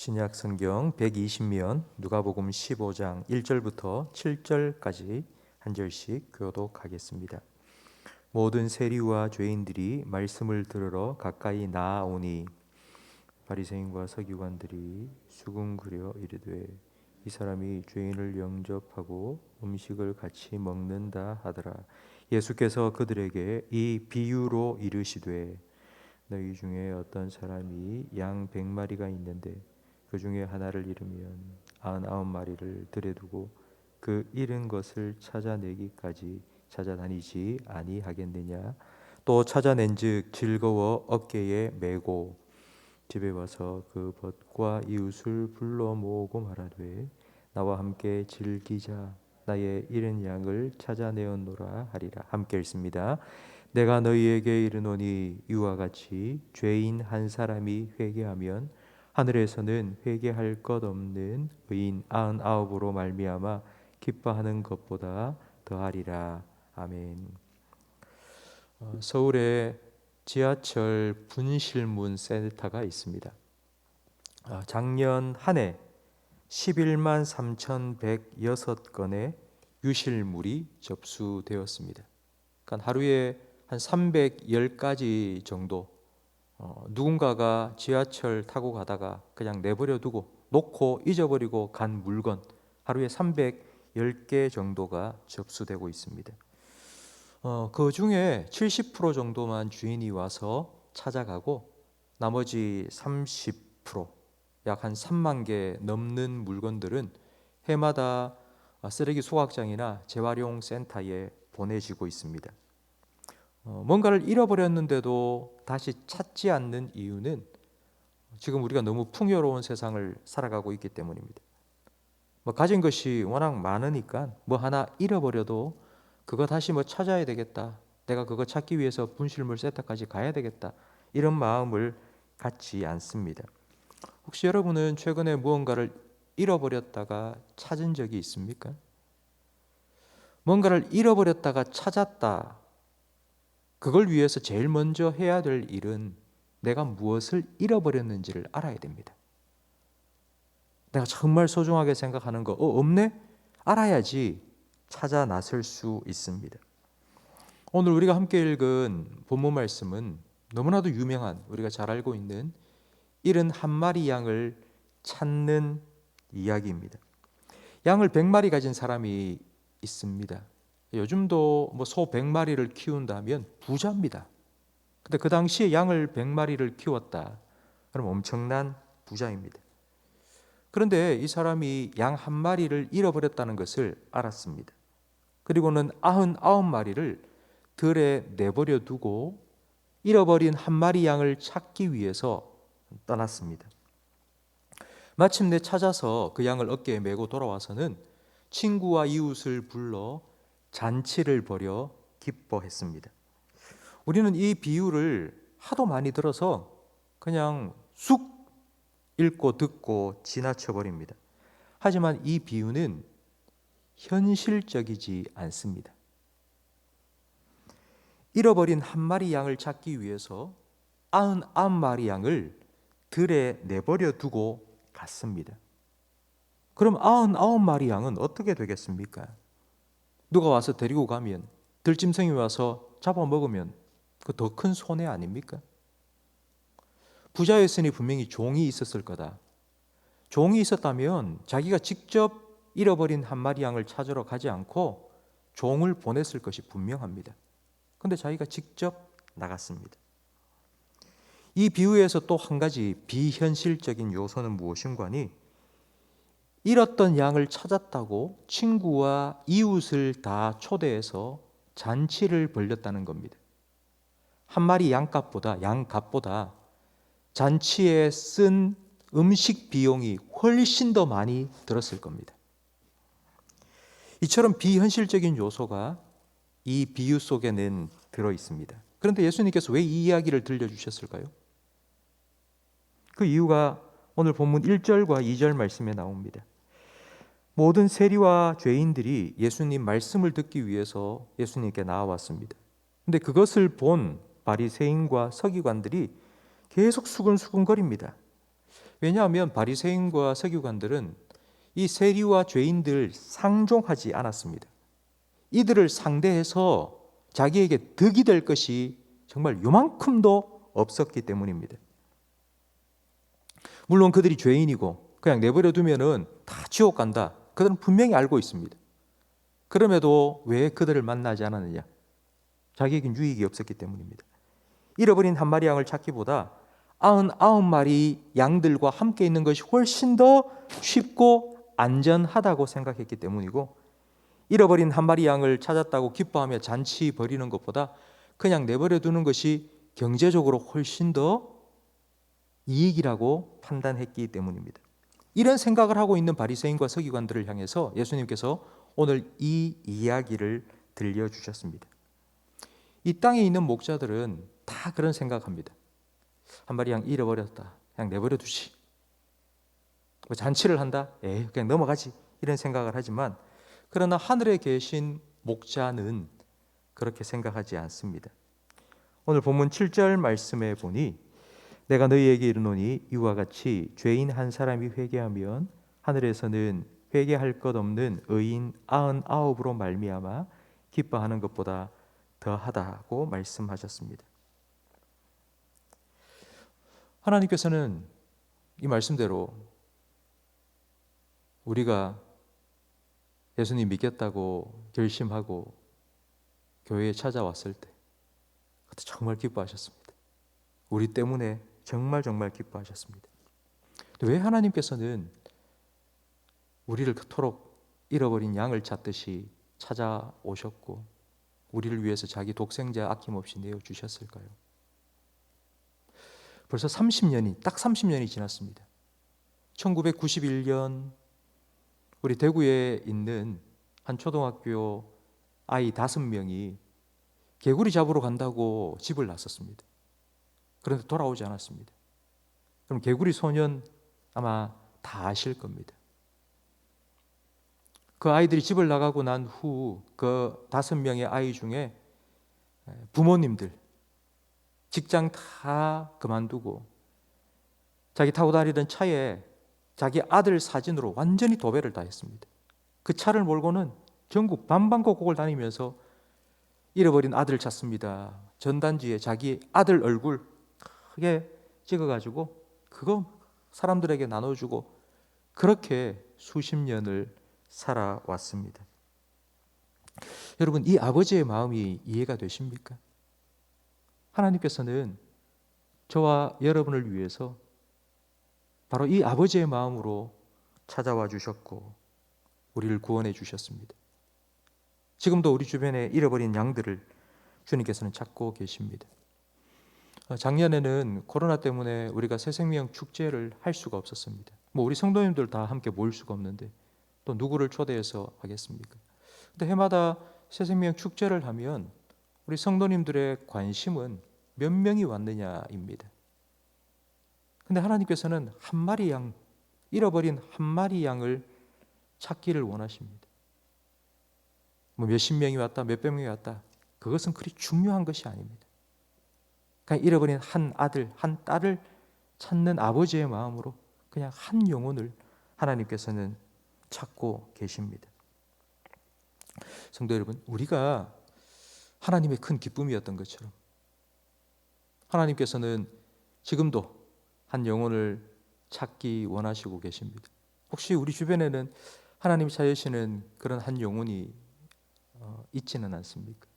신약 성경 120면 누가복음 15장 1절부터 7절까지 한 절씩 교독하겠습니다. 모든 세리와 죄인들이 말씀을 들으러 가까이 나아오니 바리새인과 서기관들이 수군거려 이르되 이 사람이 죄인을 영접하고 음식을 같이 먹는다 하더라. 예수께서 그들에게 이 비유로 이르시되 너희 중에 어떤 사람이 양 100마리가 있는데 그 중에 하나를 잃으면 99마리를 들에 두고 그 잃은 것을 찾아내기까지 찾아다니지 아니하겠느냐. 또 찾아낸즉 즐거워 어깨에 메고 집에 와서 그 벗과 이웃을 불러 모으고 말하되 나와 함께 즐기자. 나의 잃은 양을 찾아내었노라 하리라. 함께 읽습니다. 내가 너희에게 이르노니 이와 같이 죄인 한 사람이 회개하면 하늘에서는 회개할 것 없는 의인 99으로 말미암아 기뻐하는 것보다 더하리라. 아멘. 서울에 지하철 분실문 센터가 있습니다. 작년 한 해 11만 3,106건의 유실물이 접수되었습니다. 그러니까 하루에 한 310가지 정도 누군가가 지하철 타고 가다가 그냥 내버려 두고 놓고 잊어버리고 간 물건 하루에 310개 정도가 접수되고 있습니다. 그 중에 70% 정도만 주인이 와서 찾아가고 나머지 30%, 약 한 3만 개 넘는 물건들은 해마다 쓰레기 소각장이나 재활용 센터에 보내지고 있습니다. 뭔가를 잃어버렸는데도 다시 찾지 않는 이유는 지금 우리가 너무 풍요로운 세상을 살아가고 있기 때문입니다. 가진 것이 워낙 많으니까 하나 잃어버려도 그거 다시 찾아야 되겠다. 내가 그거 찾기 위해서 분실물 센터까지 가야 되겠다. 이런 마음을 갖지 않습니다. 혹시 여러분은 최근에 무언가를 잃어버렸다가 찾은 적이 있습니까? 뭔가를 잃어버렸다가 찾았다. 그걸 위해서 제일 먼저 해야 될 일은 내가 무엇을 잃어버렸는지를 알아야 됩니다. 내가 정말 소중하게 생각하는 거 없네? 알아야지 찾아 나설 수 있습니다. 오늘 우리가 함께 읽은 본문 말씀은 너무나도 유명한, 우리가 잘 알고 있는 71마리 양을 찾는 이야기입니다. 양을 100마리 가진 사람이 있습니다. 요즘도 소 100마리를 키운다면 부자입니다. 근데 그 당시에 양을 100마리를 키웠다. 그럼 엄청난 부자입니다. 그런데 이 사람이 양 한 마리를 잃어버렸다는 것을 알았습니다. 그리고는 99마리를 들에 내버려 두고 잃어버린 한 마리 양을 찾기 위해서 떠났습니다. 마침내 찾아서 그 양을 어깨에 메고 돌아와서는 친구와 이웃을 불러 잔치를 벌여 기뻐했습니다. 우리는 이 비유를 하도 많이 들어서 그냥 쑥 읽고 듣고 지나쳐 버립니다. 하지만 이 비유는 현실적이지 않습니다. 잃어버린 한 마리 양을 찾기 위해서 99마리 양을 들에 내버려 두고 갔습니다. 그럼 99마리 양은 어떻게 되겠습니까? 누가 와서 데리고 가면, 들짐승이 와서 잡아먹으면 그 더 큰 손해 아닙니까? 부자였으니 분명히 종이 있었을 거다. 종이 있었다면 자기가 직접 잃어버린 한 마리 양을 찾으러 가지 않고 종을 보냈을 것이 분명합니다. 그런데 자기가 직접 나갔습니다. 이 비유에서 또 한 가지 비현실적인 요소는 무엇인가니, 잃었던 양을 찾았다고 친구와 이웃을 다 초대해서 잔치를 벌였다는 겁니다. 한 마리 양값보다 잔치에 쓴 음식 비용이 훨씬 더 많이 들었을 겁니다. 이처럼 비현실적인 요소가 이 비유 속에는 들어 있습니다. 그런데 예수님께서 왜 이 이야기를 들려주셨을까요? 그 이유가 오늘 본문 1절과 2절 말씀에 나옵니다. 모든 세리와 죄인들이 예수님 말씀을 듣기 위해서 예수님께 나와왔습니다. 그런데 그것을 본 바리새인과 서기관들이 계속 수근수근거립니다. 왜냐하면 바리새인과 서기관들은 이 세리와 죄인들 상종하지 않았습니다. 이들을 상대해서 자기에게 득이 될 것이 정말 요만큼도 없었기 때문입니다. 물론 그들이 죄인이고 그냥 내버려 두면은 다 지옥 간다. 그들은 분명히 알고 있습니다. 그럼에도 왜 그들을 만나지 않았느냐? 자기에겐 유익이 없었기 때문입니다. 잃어버린 한 마리 양을 찾기보다 99마리 양들과 함께 있는 것이 훨씬 더 쉽고 안전하다고 생각했기 때문이고, 잃어버린 한 마리 양을 찾았다고 기뻐하며 잔치 벌이는 것보다 그냥 내버려 두는 것이 경제적으로 훨씬 더 이익이라고 판단했기 때문입니다. 이런 생각을 하고 있는 바리새인과 서기관들을 향해서 예수님께서 오늘 이 이야기를 들려주셨습니다. 이 땅에 있는 목자들은 다 그런 생각합니다. 한 마리 양 잃어버렸다. 그냥 내버려 두지. 뭐 잔치를 한다. 그냥 넘어가지. 이런 생각을 하지만, 그러나 하늘에 계신 목자는 그렇게 생각하지 않습니다. 오늘 본문 7절 말씀에 보니 내가 너희에게 이르노니 이와 같이 죄인 한 사람이 회개하면 하늘에서는 회개할 것 없는 의인 99으로 말미암아 기뻐하는 것보다 더하다고 말씀하셨습니다. 하나님께서는 이 말씀대로 우리가 예수님 믿겠다고 결심하고 교회에 찾아왔을 때 그때 정말 기뻐하셨습니다. 우리 때문에 정말 기뻐하셨습니다. 왜 하나님께서는 우리를 그토록 잃어버린 양을 찾듯이 찾아오셨고 우리를 위해서 자기 독생자 아낌없이 내어주셨을까요? 벌써 30년이, 딱 30년이 지났습니다. 1991년 우리 대구에 있는 한 초등학교 아이 5명이 개구리 잡으러 간다고 집을 나섰습니다. 그런데 돌아오지 않았습니다. 그럼 개구리 소년 아마 다 아실 겁니다. 그 아이들이 집을 나가고 난 후 그 5명의 아이 중에 부모님들 직장 다 그만두고 자기 타고 다니던 차에 자기 아들 사진으로 완전히 도배를 다 했습니다. 그 차를 몰고는 전국 반방곡곡을 다니면서 잃어버린 아들 찾습니다. 전단지에 자기 아들 얼굴 크게 찍어가지고 그거 사람들에게 나눠주고 그렇게 수십 년을 살아왔습니다. 여러분, 이 아버지의 마음이 이해가 되십니까? 하나님께서는 저와 여러분을 위해서 바로 이 아버지의 마음으로 찾아와 주셨고 우리를 구원해 주셨습니다. 지금도 우리 주변에 잃어버린 양들을 주님께서는 찾고 계십니다. 작년에는 코로나 때문에 우리가 새생명 축제를 할 수가 없었습니다. 우리 성도님들 다 함께 모일 수가 없는데 또 누구를 초대해서 하겠습니까? 근데 해마다 새생명 축제를 하면 우리 성도님들의 관심은 몇 명이 왔느냐입니다. 근데 하나님께서는 한 마리 양, 잃어버린 한 마리 양을 찾기를 원하십니다. 몇십 명이 왔다, 몇백 명이 왔다, 그것은 그리 중요한 것이 아닙니다. 그냥 잃어버린 한 아들, 한 딸을 찾는 아버지의 마음으로 그냥 한 영혼을 하나님께서는 찾고 계십니다. 성도 여러분, 우리가 하나님의 큰 기쁨이었던 것처럼 하나님께서는 지금도 한 영혼을 찾기 원하시고 계십니다. 혹시 우리 주변에는 하나님이 찾으시는 그런 한 영혼이 있지는 않습니까?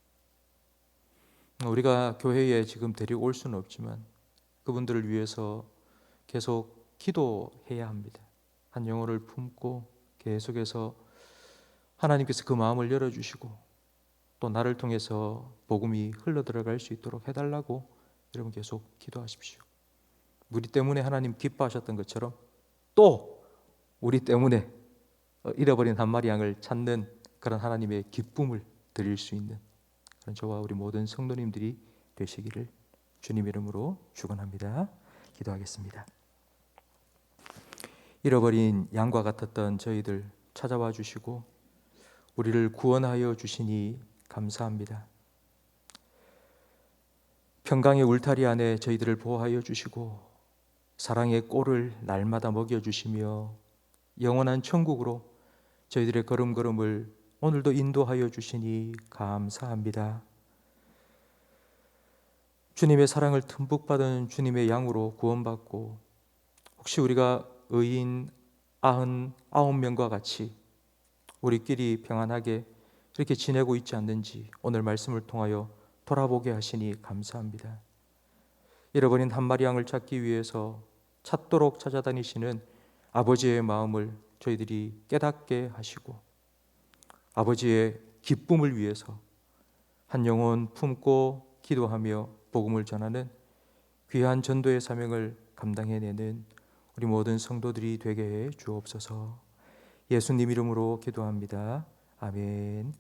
우리가 교회에 지금 데리고 올 수는 없지만 그분들을 위해서 계속 기도해야 합니다. 한 영혼을 품고 계속해서 하나님께서 그 마음을 열어주시고 또 나를 통해서 복음이 흘러들어갈 수 있도록 해달라고 여러분 계속 기도하십시오. 우리 때문에 하나님 기뻐하셨던 것처럼 또 우리 때문에 잃어버린 한 마리 양을 찾는 그런 하나님의 기쁨을 드릴 수 있는 그런 저와 우리 모든 성도님들이 되시기를 주님 이름으로 축원합니다. 기도하겠습니다. 잃어버린 양과 같았던 저희들 찾아와 주시고 우리를 구원하여 주시니 감사합니다. 평강의 울타리 안에 저희들을 보호하여 주시고 사랑의 꼴을 날마다 먹여주시며 영원한 천국으로 저희들의 걸음걸음을 오늘도 인도하여 주시니 감사합니다. 주님의 사랑을 듬뿍 받은 주님의 양으로 구원받고 혹시 우리가 의인 99명과 같이 우리끼리 평안하게 이렇게 지내고 있지 않는지 오늘 말씀을 통하여 돌아보게 하시니 감사합니다. 잃어버린 한 마리 양을 찾기 위해서 찾도록 찾아다니시는 아버지의 마음을 저희들이 깨닫게 하시고 아버지의 기쁨을 위해서 한 영혼 품고 기도하며 복음을 전하는 귀한 전도의 사명을 감당해내는 우리 모든 성도들이 되게 해 주옵소서. 예수님 이름으로 기도합니다. 아멘.